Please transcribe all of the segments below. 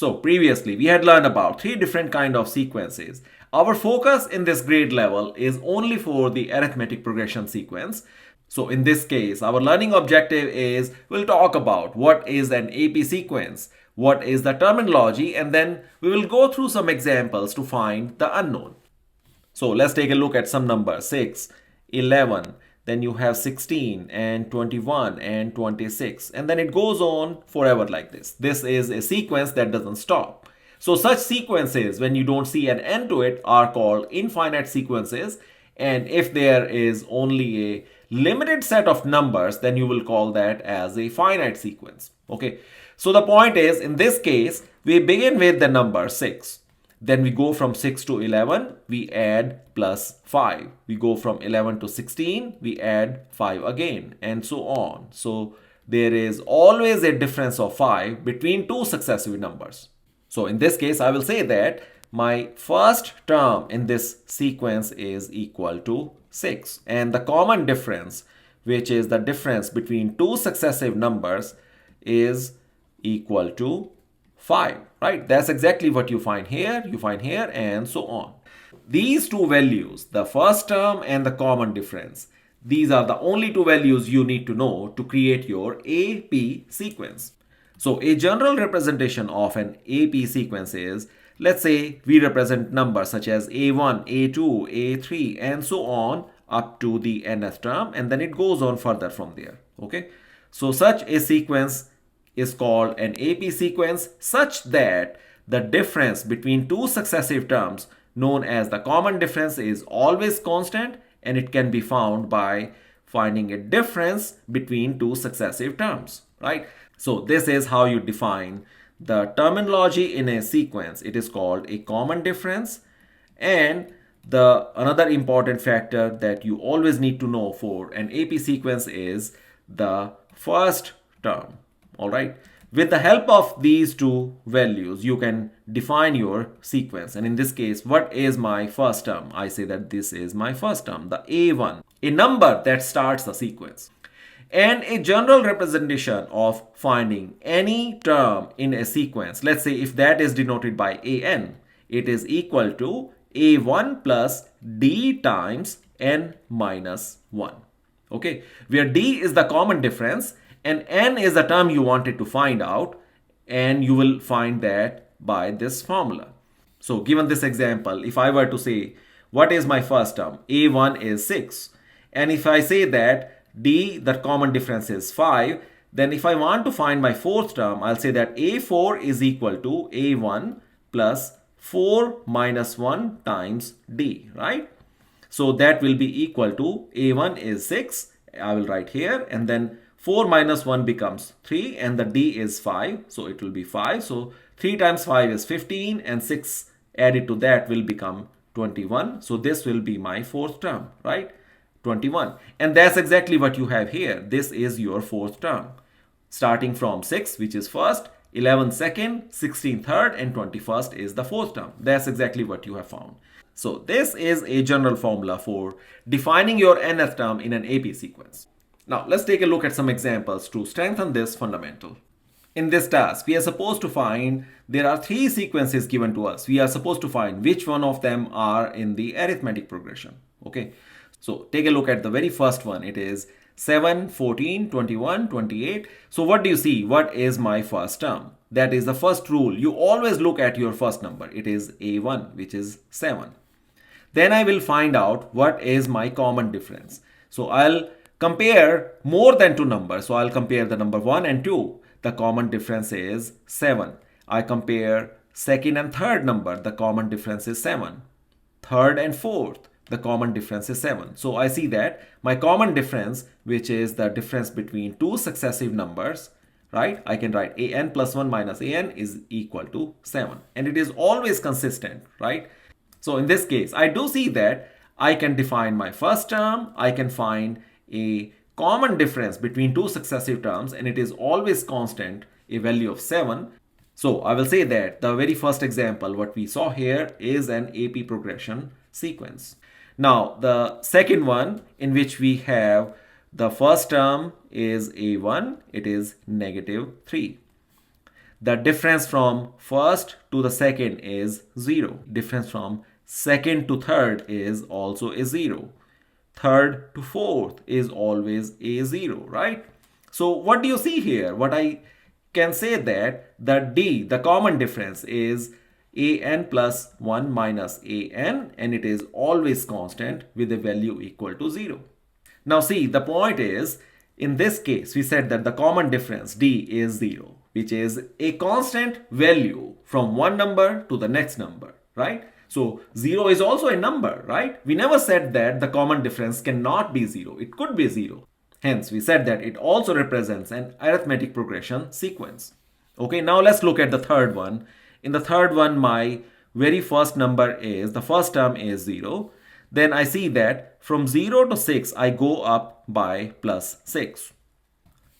So previously we had learned about three different kind of sequences. Our focus in this grade level is only for the arithmetic progression sequence. So in this case, our learning objective is we'll talk about what is an AP sequence, what is the terminology, and then we will go through some examples to find the unknown. So let's take a look at some numbers. 6, 11, then you have 16 and 21 and 26, and then it goes on forever like this. This is a sequence that doesn't stop. So such sequences, when you don't see an end to it, are called infinite sequences. And if there is only a limited set of numbers, then you will call that as a finite sequence. Okay. So the point is, in this case, we begin with the number 6. Then we go from 6 to 11, we add plus 5. We go from 11 to 16, we add 5 again, and so on. So there is always a difference of 5 between two successive numbers. So in this case, I will say that my first term in this sequence is equal to 6. And the common difference, which is the difference between two successive numbers, is equal to 5, right? That's exactly what you find here, and so on. These two values, the first term and the common difference, these are the only two values you need to know to create your AP sequence. So a general representation of an AP sequence is, let's say we represent numbers such as A1, A2, A3, and so on up to the nth term, and then it goes on further from there. Okay, so such a sequence is called an AP sequence, such that the difference between two successive terms, known as the common difference, is always constant, and it can be found by finding a difference between two successive terms, right? So this is how you define the terminology in a sequence. It is called a common difference. And the another important factor that you always need to know for an AP sequence is the first term. All right. With the help of these two values, you can define your sequence. And in this case, what is my first term? I say that this is my first term, the A1, a number that starts the sequence. And a general representation of finding any term in a sequence, let's say if that is denoted by an, it is equal to a1 plus d times n minus 1. Okay, where d is the common difference and n is the term you wanted to find out, and you will find that by this formula. So given this example, if I were to say, what is my first term? A1 is 6. And if I say that d, the common difference, is 5, then if I want to find my fourth term, I'll say that A4 is equal to A1 plus 4 minus 1 times d, right? So that will be equal to A1 is 6. I will write here, and then 4 minus 1 becomes 3, and the d is 5, so it will be 5. So 3 times 5 is 15, and 6 added to that will become 21. So this will be my fourth term, right? 21. And that's exactly what you have here. This is your fourth term. Starting from 6, which is first, 11 second, 16 third, and 21st is the fourth term. That's exactly what you have found. So this is a general formula for defining your nth term in an AP sequence. Now let's take a look at some examples to strengthen this fundamental. In this task, we are supposed to find, there are three sequences given to us. We are supposed to find which one of them are in the arithmetic progression. Okay, so take a look at the very first one. It is 7, 14, 21, 28. So what do you see? What is my first term? That is the first rule. You always look at your first number. It is A1, which is 7. Then I will find out what is my common difference. So I'll compare more than two numbers. So I'll compare the number 1 and 2. The common difference is 7. I compare second and third number. The common difference is 7. Third and fourth. The common difference is 7. So I see that my common difference, which is the difference between two successive numbers, right? I can write an plus 1 minus an is equal to 7. And it is always consistent, right? So in this case, I do see that I can define my first term. I can find a common difference between two successive terms, and it is always constant, a value of 7. So I will say that the very first example, what we saw here, is an AP progression sequence. Now the second one, in which we have the first term is A1, it is -3. the difference from first to the second is 0. Difference from second to third is also a 0. Third to fourth is always a 0, right? So what do you see here? What I can say that the D, the common difference, is an plus 1 minus an, and it is always constant with a value equal to 0. Now see, the point is, in this case, we said that the common difference D is 0, which is a constant value from one number to the next number, right? So 0 is also a number, right? We never said that the common difference cannot be 0. It could be 0. Hence, we said that it also represents an arithmetic progression sequence. Okay, now let's look at the third one. In the third one, my very first number is, the first term is 0. Then I see that from 0 to 6, I go up by plus 6.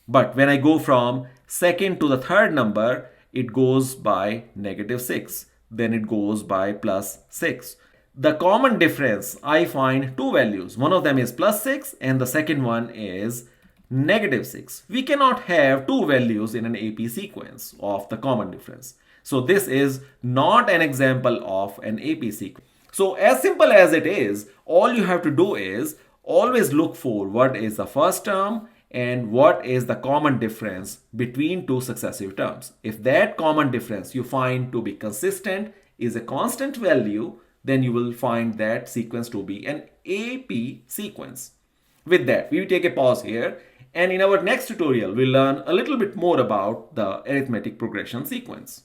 But when I go from second to the third number, it goes by negative 6. Then it goes by plus 6. The common difference, I find two values. One of them is plus 6 and the second one is negative 6. We cannot have two values in an AP sequence of the common difference. So this is not an example of an AP sequence. So as simple as it is, all you have to do is always look for what is the first term and what is the common difference between two successive terms. If that common difference you find to be consistent, is a constant value, then you will find that sequence to be an AP sequence. With that, we will take a pause here, and in our next tutorial, we'll learn a little bit more about the arithmetic progression sequence.